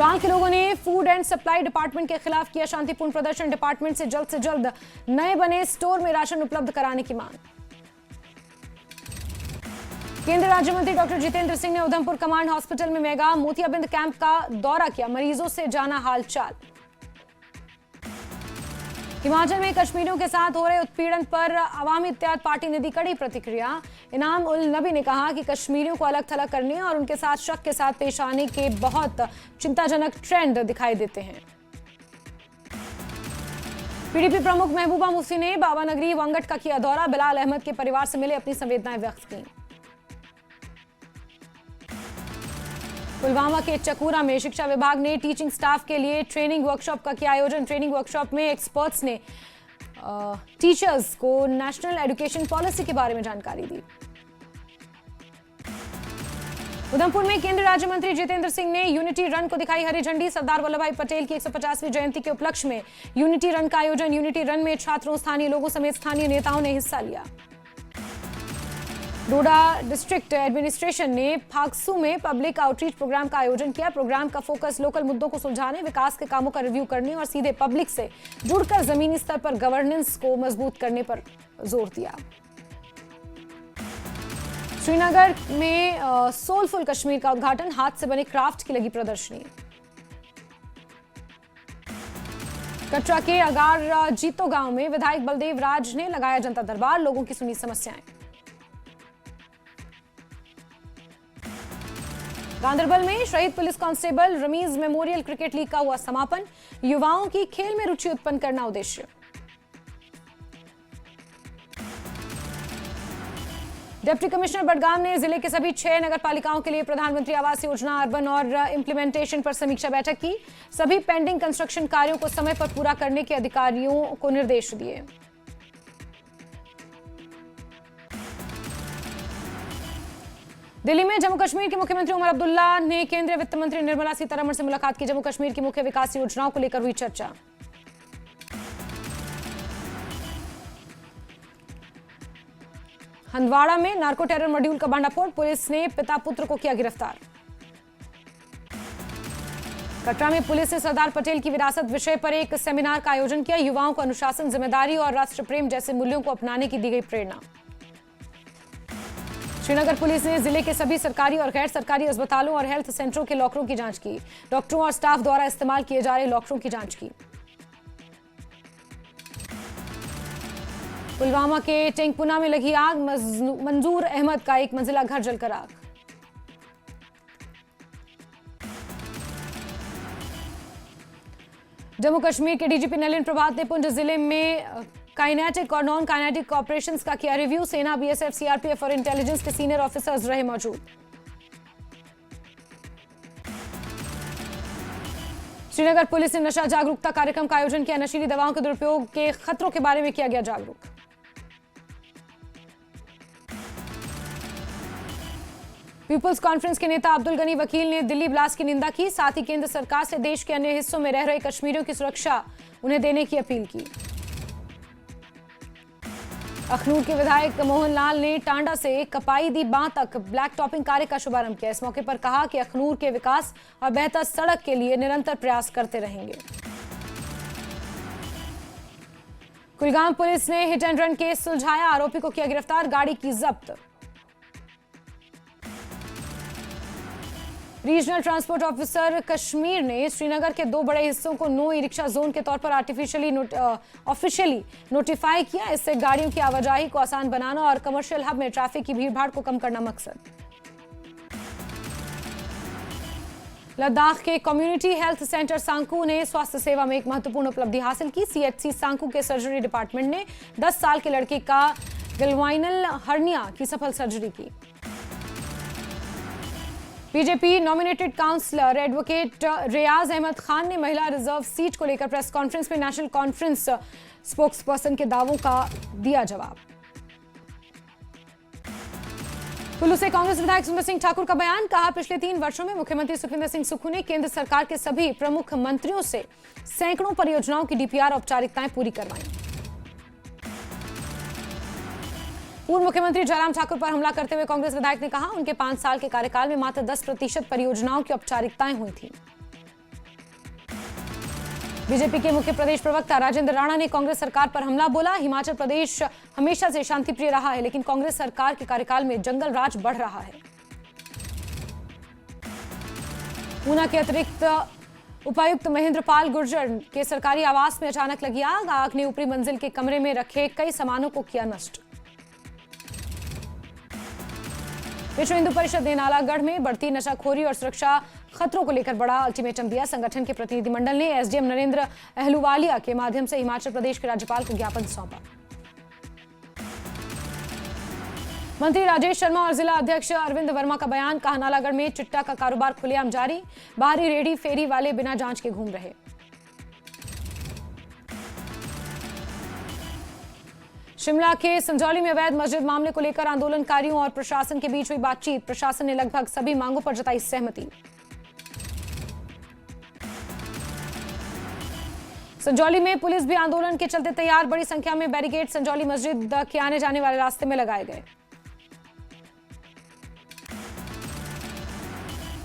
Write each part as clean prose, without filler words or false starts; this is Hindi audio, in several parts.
जाल के लोगों ने फूड एंड सप्लाई डिपार्टमेंट के खिलाफ किया शांतिपूर्ण प्रदर्शन। डिपार्टमेंट से जल्द नए बने स्टोर में राशन उपलब्ध कराने की मांग। केंद्रीय राज्य मंत्री डॉक्टर जितेंद्र सिंह ने उधमपुर कमांड हॉस्पिटल में मेगा मोतियाबिंद कैंप का दौरा किया, मरीजों से जाना हालचाल। हिमाचल में कश्मीरियों के साथ हो रहे उत्पीड़न पर अवामी इत्तेहाद पार्टी ने दी कड़ी प्रतिक्रिया। इनाम उल नबी ने कहा कि कश्मीरियों को अलग थलग करने और उनके साथ शक के साथ पेश आने के बहुत चिंताजनक ट्रेंड दिखाई देते हैं। पीडीपी प्रमुख महबूबा मुफ्ती ने बाबा नगरी वंगट का किया दौरा, बिलाल अहमद के परिवार से मिले, अपनी संवेदनाएं व्यक्त की। पुलवामा के चकूरा में शिक्षा विभाग ने टीचिंग स्टाफ के लिए ट्रेनिंग वर्कशॉप का किया आयोजन। ट्रेनिंग वर्कशॉप में एक्सपर्ट्स ने टीचर्स को नेशनल एजुकेशन पॉलिसी के बारे में जानकारी दी। उधमपुर में केंद्रीय राज्य मंत्री जितेंद्र सिंह ने यूनिटी रन को दिखाई हरी झंडी। सरदार वल्लभ भाई पटेल की 150वीं जयंती के उपलक्ष्य में यूनिटी रन का आयोजन। यूनिटी रन में छात्रों, स्थानीय लोगों समेत स्थानीय नेताओं ने हिस्सा लिया। डोडा डिस्ट्रिक्ट एडमिनिस्ट्रेशन ने फाक्सू में पब्लिक आउटरीच प्रोग्राम का आयोजन किया। प्रोग्राम का फोकस लोकल मुद्दों को सुलझाने, विकास के कामों का रिव्यू करने और सीधे पब्लिक से जुड़कर जमीनी स्तर पर गवर्नेंस को मजबूत करने पर जोर दिया। श्रीनगर में सोलफुल कश्मीर का उद्घाटन, हाथ से बने क्राफ्ट की लगी प्रदर्शनी। कटरा के अगार जीतो गांव में विधायक बलदेव राज ने लगाया जनता दरबार, लोगों की सुनी समस्याएं। गांधरबल में शहीद police constable Ramiz memorial cricket league का हुआ समापन। युवाओं की खेल में रुचि उत्पन्न करना उद्देश्य। डिप्टी कमिश्नर बडगाम ने जिले के सभी 6 नगरपालिकाओं के लिए प्रधानमंत्री आवास योजना अर्बन और इंप्लीमेंटेशन पर समीक्षा बैठक की। सभी पेंडिंग कंस्ट्रक्शन कार्यों को समय पर पूरा करने के अधिकारियों को निर्देश दिए। दिल्ली में जम्मू कश्मीर के मुख्यमंत्री उमर अब्दुल्ला ने केंद्रीय वित्त मंत्री निर्मला सीतारमण से मुलाकात की। जम्मू कश्मीर की मुख्य विकास योजनाओं को लेकर हुई चर्चा। हंदवाड़ा में नार्को टेरर मॉड्यूल का भांडाफोड़, पुलिस ने पिता पुत्र को किया गिरफ्तार। कटरा में पुलिस ने सरदार पटेल की विरासत विषय पर एक सेमिनार का आयोजन किया। युवाओं को अनुशासन, जिम्मेदारी और राष्ट्र प्रेम जैसे मूल्यों को अपनाने की दी गई प्रेरणा। श्रीनगर पुलिस ने जिले के सभी सरकारी और गैर सरकारी अस्पतालों और हेल्थ सेंटरों के लॉकरों की जांच की। डॉक्टरों और स्टाफ द्वारा इस्तेमाल किए जा रहे लॉकरों की जांच की। पुलवामा के टेंगपुना में लगी आग, मंजूर अहमद का एक मंजिला घर जलकर आग। जम्मू कश्मीर के डीजीपी नलिन प्रभात ने पुंछ जिले में काइनेटिक और नॉन काइनेटिक ऑपरेशंस का किया रिव्यू। सेना, बीएसएफ, सीआरपीएफ और इंटेलिजेंस के सीनियर ऑफिसर्स रहे मौजूद। श्रीनगर पुलिस ने नशा जागरूकता कार्यक्रम का आयोजन किया। नशीली दवाओं के दुरुपयोग के खतरों के बारे में किया गया जागरूक। पीपुल्स कॉन्फ्रेंस के नेता अब्दुल गनी वकील ने दिल्ली ब्लास्ट की निंदा की। साथ ही केंद्र सरकार से देश के अन्य हिस्सों में रह रहे कश्मीरियों की सुरक्षा उन्हें देने की अपील की। अखनूर के विधायक मोहन लाल ने टांडा से कपाई दी बांह तक ब्लैक टॉपिंग कार्य का शुभारंभ किया। इस मौके पर कहा कि अखनूर के विकास और बेहतर सड़क के लिए निरंतर प्रयास करते रहेंगे। कुलगाम पुलिस ने हिट एंड रन केस सुलझाया, आरोपी को किया गिरफ्तार, गाड़ी की जब्त। रीजनल ट्रांसपोर्ट ऑफिसर कश्मीर ने श्रीनगर के 2 बड़े हिस्सों को नो ई रिक्शा जोन के तौर पर ऑफिशियली नोटिफाई किया। इससे गाड़ियों की आवाजाही को आसान बनाना और कमर्शियल हब में ट्रैफिक की भीड़भाड़ को कम करना मकसद। लद्दाख के कम्युनिटी हेल्थ सेंटर सांकू ने स्वास्थ्य सेवा में एक महत्वपूर्ण उपलब्धि हासिल की। सीएचसी सांकू के सर्जरी डिपार्टमेंट ने 10 साल के लड़के का गलवाइनल हर्निया की सफल सर्जरी की। बीजेपी नॉमिनेटेड काउंसलर एडवोकेट रियाज अहमद खान ने महिला रिजर्व सीट को लेकर प्रेस कॉन्फ्रेंस में नेशनल कॉन्फ्रेंस स्पोक्सपर्सन के दावों का दिया जवाब। कुल्लू से कांग्रेस विधायक सुंदर सिंह ठाकुर का बयान, कहा पिछले 3 वर्षों में मुख्यमंत्री सुखविंदर सिंह सुक्खू ने केंद्र सरकार के सभी प्रमुख मंत्रियों से सैकड़ों परियोजनाओं की डीपीआर औपचारिकताएं पूरी करवाई। पूर्व मुख्यमंत्री जयराम ठाकुर पर हमला करते हुए कांग्रेस विधायक ने कहा उनके 5 साल के कार्यकाल में मात्र 10% परियोजनाओं की औपचारिकताएं हुई थी। बीजेपी के मुख्य प्रदेश प्रवक्ता राजेंद्र राणा ने कांग्रेस सरकार पर हमला बोला। हिमाचल प्रदेश हमेशा से शांतिप्रिय रहा है, लेकिन कांग्रेस सरकार के कार्यकाल में जंगल राज बढ़ रहा है। ऊना के अतिरिक्त उपायुक्त महेंद्रपाल गुर्जर के सरकारी आवास में अचानक लगी आग। आग ने ऊपरी मंजिल के कमरे में रखे कई सामानों को किया नष्ट। विश्व हिंदू परिषद ने नालागढ़ में बढ़ती नशाखोरी और सुरक्षा खतरों को लेकर बड़ा अल्टीमेटम दिया। संगठन के प्रतिनिधिमंडल ने एसडीएम नरेंद्र अहलूवालिया के माध्यम से हिमाचल प्रदेश के राज्यपाल को ज्ञापन सौंपा। मंत्री राजेश शर्मा और जिला अध्यक्ष अरविंद वर्मा का बयान। कहा, नालागढ़ में चिट्टा का कारोबार खुलेआम जारी, बाहरी रेडी फेरी वाले बिना जांच के घूम रहे। शिमला के संजौली में अवैध मस्जिद मामले को लेकर आंदोलनकारियों और प्रशासन के बीच हुई बातचीत। प्रशासन ने लगभग सभी मांगों पर जताई सहमति। संजौली में पुलिस भी आंदोलन के चलते तैयार। बड़ी संख्या में बैरिकेड संजौली मस्जिद के आने जाने वाले रास्ते में लगाए गए।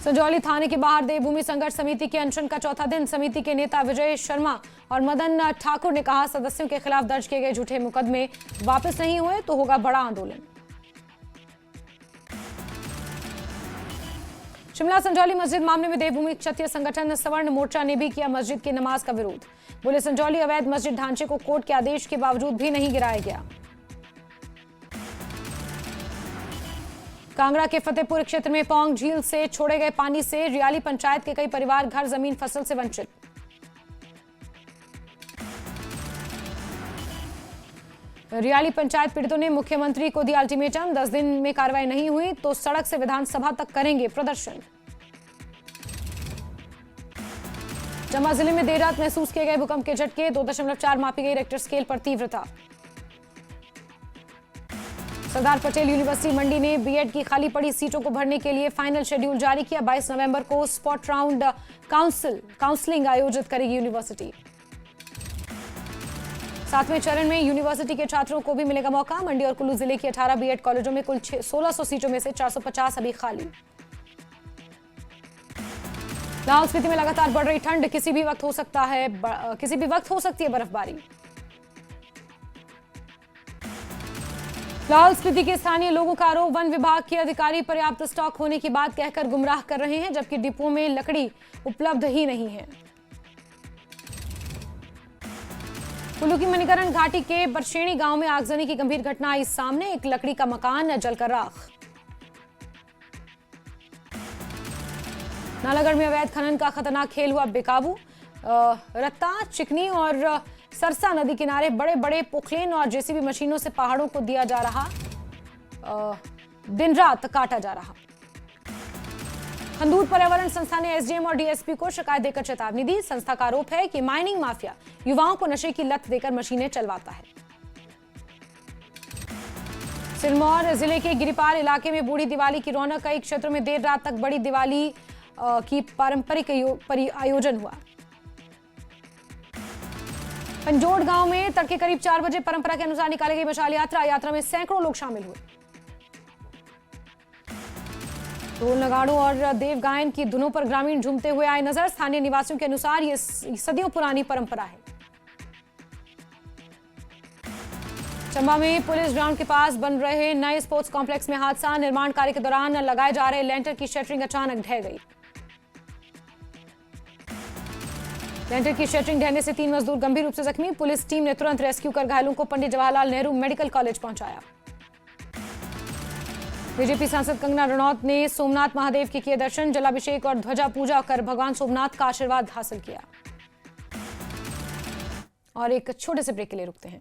संजौली थाने के बाहर देवभूमि संघर्ष समिति के अनशन का चौथा दिन। समिति के नेता विजय शर्मा और मदन ठाकुर ने कहा, सदस्यों के खिलाफ दर्ज किए गए झूठे मुकदमे वापस नहीं हुए तो होगा बड़ा आंदोलन। शिमला संजौली मस्जिद मामले में देवभूमि क्षत्रिय संगठन सवर्ण मोर्चा ने भी किया मस्जिद की नमाज का विरोध। बोले, संजौली अवैध मस्जिद ढांचे को कोर्ट के आदेश के बावजूद भी नहीं गिराया गया। कांगड़ा के फतेहपुर क्षेत्र में पौंग झील से छोड़े गए पानी से रियाली पंचायत के कई परिवार घर जमीन फसल से वंचित। रियाली पंचायत पीड़ितों ने मुख्यमंत्री को दिया अल्टीमेटम। 10 दिन में कार्रवाई नहीं हुई तो सड़क से विधानसभा तक करेंगे प्रदर्शन। चंबा जिले में देर रात महसूस किए गए भूकंप के झटके। 2.4 मापी गई रेक्टर स्केल पर तीव्रता। सरदार पटेल यूनिवर्सिटी मंडी ने बीएड की खाली पड़ी सीटों को भरने के लिए फाइनल शेड्यूल जारी किया। 22 नवंबर को स्पॉट राउंड काउंसलिंग आयोजित करेगी यूनिवर्सिटी। 7वें चरण में यूनिवर्सिटी के छात्रों को भी मिलेगा मौका। मंडी और कुल्लू जिले की 18 बीएड कॉलेजों में कुल 1600 सीटों में से 450 अभी खाली। लाहौल स्पीति में लगातार बढ़ रही ठंड। किसी भी वक्त हो सकती है बर्फबारी। लाहौल स्पीति के स्थानीय लोगों का आरोप, वन विभाग के अधिकारी पर्याप्त स्टॉक होने की बात कहकर गुमराह कर रहे हैं, जबकि डिपो में लकड़ी उपलब्ध ही नहीं है। कुल्लू की मणिकरण घाटी के बरशेणी गांव में आगजनी की गंभीर घटना आई सामने। एक लकड़ी का मकान जलकर राख। नालागढ़ में अवैध खनन का खतरनाक खेल हुआ बेकाबू। रत्ता, चिकनी और सरसा नदी किनारे बड़े बड़े पोखलेन और जेसीबी मशीनों से पहाड़ों को दिया जा रहा, दिन रात काटा जा रहा। खंदूर पर्यावरण संस्था ने एसडीएम और डीएसपी को शिकायत देकर चेतावनी दी। संस्था का आरोप है कि माइनिंग माफिया युवाओं को नशे की लत देकर मशीनें चलवाता है। सिरमौर जिले के गिरिपाल इलाके में बूढ़ी दिवाली की रौनक। कई क्षेत्रों में देर रात तक बड़ी दिवाली की पारंपरिक आयोजन हुआ। पंजोड़ गांव में तड़के करीब 4 बजे परंपरा के अनुसार निकाली गई मशाल यात्रा। यात्रा में सैकड़ों लोग शामिल हुए। ढोल नगाड़ों और देव गायन की धुनों पर ग्रामीण झूमते हुए आए नजर। स्थानीय निवासियों के अनुसार ये सदियों पुरानी परंपरा है। चंबा में पुलिस ग्राउंड के पास बन रहे नए स्पोर्ट्स कॉम्प्लेक्स में हादसा। निर्माण कार्य के दौरान लगाए जा रहे लेंटर की शटरिंग अचानक ढह गई। लेंटर की शटरिंग ढहने से 3 मजदूर गंभीर रूप से जख्मी। पुलिस टीम ने तुरंत रेस्क्यू कर घायलों को पंडित जवाहरलाल नेहरू मेडिकल कॉलेज पहुंचाया। बीजेपी सांसद कंगना रनौत ने सोमनाथ महादेव के किए दर्शन। जलाभिषेक और ध्वजा पूजा कर भगवान सोमनाथ का आशीर्वाद हासिल किया। और एक छोटे से ब्रेक के लिए रुकते हैं।